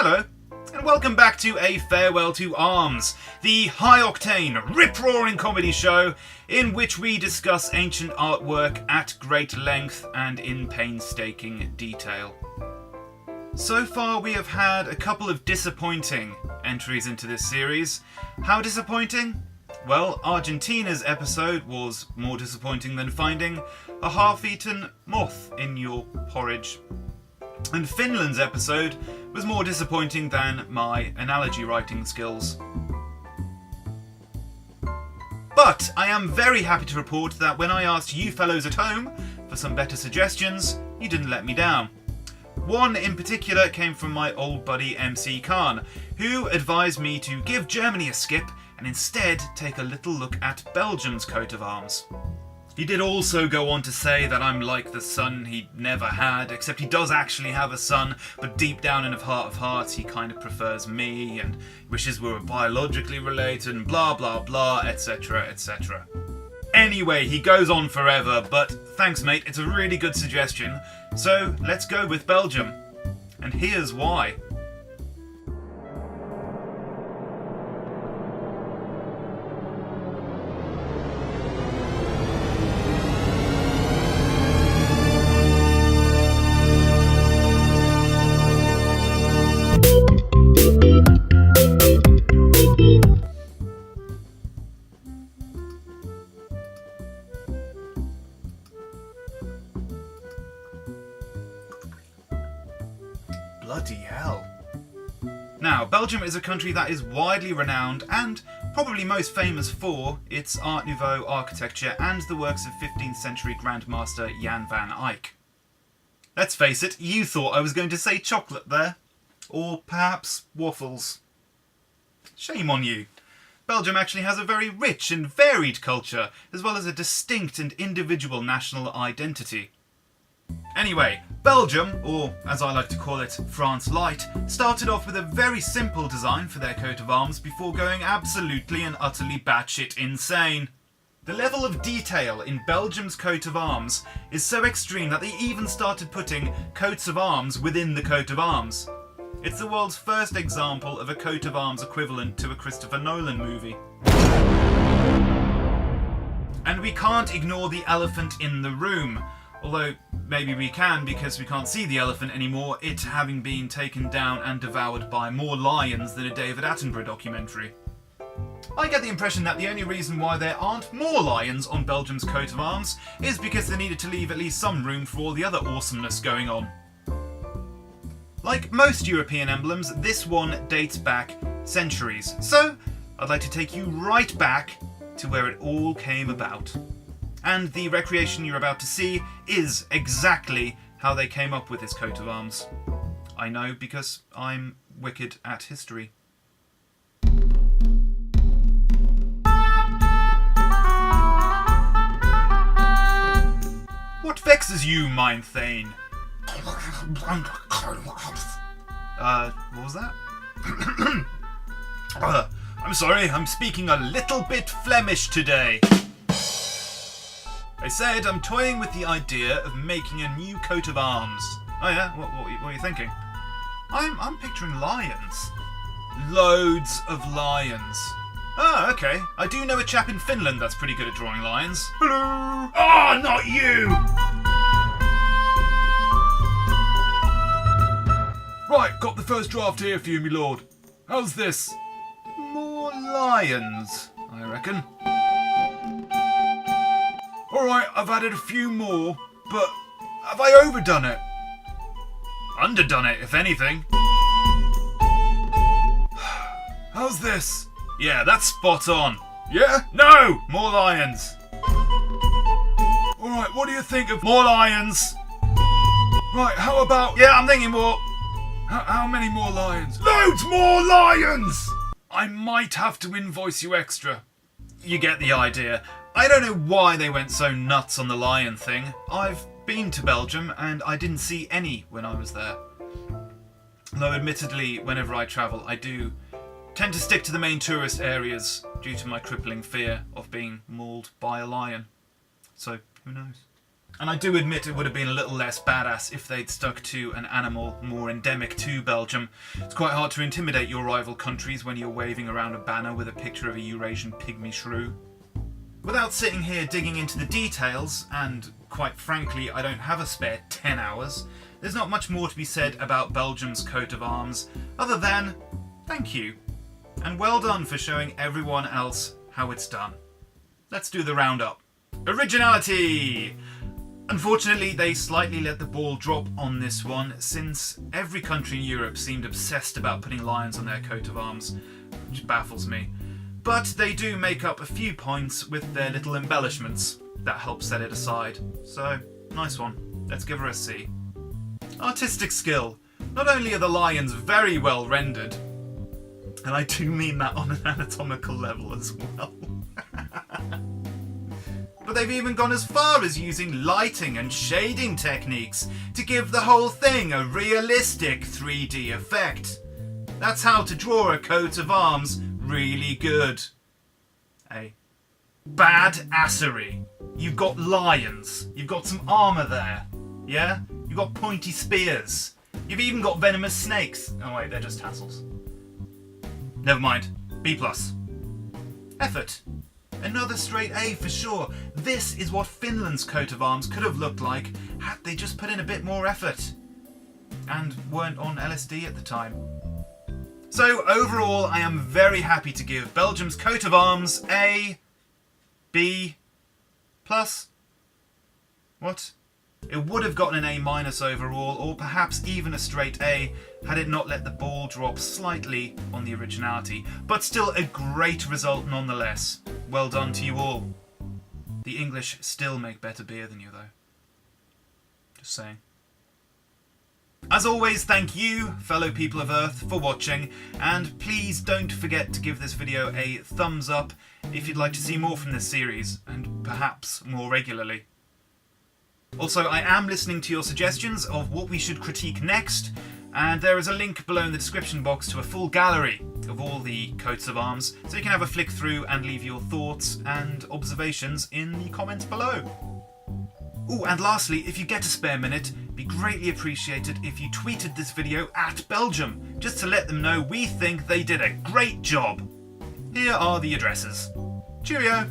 Hello, and welcome back to A Farewell to Arms, the high-octane, rip-roaring comedy show in which we discuss ancient artwork at great length and in painstaking detail. So far we have had a couple of disappointing entries into this series. How disappointing? Well, Argentina's episode was more disappointing than finding a half-eaten moth in your porridge. And Finland's episode was more disappointing than my analogy writing skills. But I am very happy to report that when I asked you fellows at home for some better suggestions, you didn't let me down. One in particular came from my old buddy EmCeeKhan, who advised me to give Germany a skip and instead take a little look at Belgium's coat of arms. He did also go on to say that I'm like the son he never had, except he does actually have a son, but deep down in his heart of hearts he kind of prefers me and wishes we were biologically related and blah blah blah, etc, etc. Anyway, he goes on forever, but thanks mate, it's a really good suggestion, so let's go with Belgium. And here's why. Bloody hell. Now, Belgium is a country that is widely renowned and probably most famous for its Art Nouveau architecture and the works of 15th century Grandmaster Jan van Eyck. Let's face it, you thought I was going to say chocolate there. Or perhaps waffles. Shame on you. Belgium actually has a very rich and varied culture, as well as a distinct and individual national identity. Anyway, Belgium, or as I like to call it, France Light, started off with a very simple design for their coat of arms before going absolutely and utterly batshit insane. The level of detail in Belgium's coat of arms is so extreme that they even started putting coats of arms within the coat of arms. It's the world's first example of a coat of arms equivalent to a Christopher Nolan movie. And we can't ignore the elephant in the room. Although, maybe we can because we can't see the elephant anymore, it having been taken down and devoured by more lions than a David Attenborough documentary. I get the impression that the only reason why there aren't more lions on Belgium's coat of arms is because they needed to leave at least some room for all the other awesomeness going on. Like most European emblems, this one dates back centuries, so I'd like to take you right back to where it all came about. And the recreation you're about to see is exactly how they came up with this coat of arms. I know because I'm wicked at history. What vexes you, mine thane? What was that? I'm sorry, I'm speaking a little bit Flemish today. I said I'm toying with the idea of making a new coat of arms. Oh yeah? What are you thinking? I'm picturing lions. Loads of lions. Oh, okay. I do know a chap in Finland that's pretty good at drawing lions. Hello! Ah, not you! Right, got the first draft here for you, my lord. How's this? More lions, I reckon. Alright, I've added a few more, but have I overdone it? Underdone it, if anything. How's this? Yeah, that's spot on. Yeah? No! More lions. Alright, what do you think of more lions? Right, how about... Yeah, I'm thinking more. How many more lions? Loads more lions! I might have to invoice you extra. You get the idea. I don't know why they went so nuts on the lion thing. I've been to Belgium and I didn't see any when I was there. Though admittedly, whenever I travel, I do tend to stick to the main tourist areas due to my crippling fear of being mauled by a lion. So, who knows? And I do admit it would have been a little less badass if they'd stuck to an animal more endemic to Belgium. It's quite hard to intimidate your rival countries when you're waving around a banner with a picture of a Eurasian pygmy shrew. Without sitting here digging into the details, and quite frankly I don't have a spare 10 hours, there's not much more to be said about Belgium's coat of arms, other than thank you, and well done for showing everyone else how it's done. Let's do the roundup. Originality! Unfortunately, they slightly let the ball drop on this one, since every country in Europe seemed obsessed about putting lions on their coat of arms, which baffles me. But they do make up a few points with their little embellishments that help set it aside. So, nice one. Let's give her a C. Artistic skill. Not only are the lions very well rendered, and I do mean that on an anatomical level as well, but they've even gone as far as using lighting and shading techniques to give the whole thing a realistic 3D effect. That's how to draw a coat of arms really good. A badassery. You've got lions. You've got some armour there. Yeah? You've got pointy spears. You've even got venomous snakes. Oh wait, they're just tassels. Never mind. B+. Effort. Another straight A for sure. This is what Finland's coat of arms could have looked like had they just put in a bit more effort. And weren't on LSD at the time. So overall, I am very happy to give Belgium's coat of arms a B+. What? It would have gotten an A- overall, or perhaps even a straight A, had it not let the ball drop slightly on the originality. But still a great result nonetheless. Well done to you all. The English still make better beer than you though. Just saying. As always, thank you, fellow people of Earth, for watching, and please don't forget to give this video a thumbs up if you'd like to see more from this series, and perhaps more regularly. Also, I am listening to your suggestions of what we should critique next, and there is a link below in the description box to a full gallery of all the coats of arms, so you can have a flick through and leave your thoughts and observations in the comments below. Oh, and lastly, if you get a spare minute, it'd be greatly appreciated if you tweeted this video at Belgium, just to let them know we think they did a great job. Here are the addresses. Cheerio!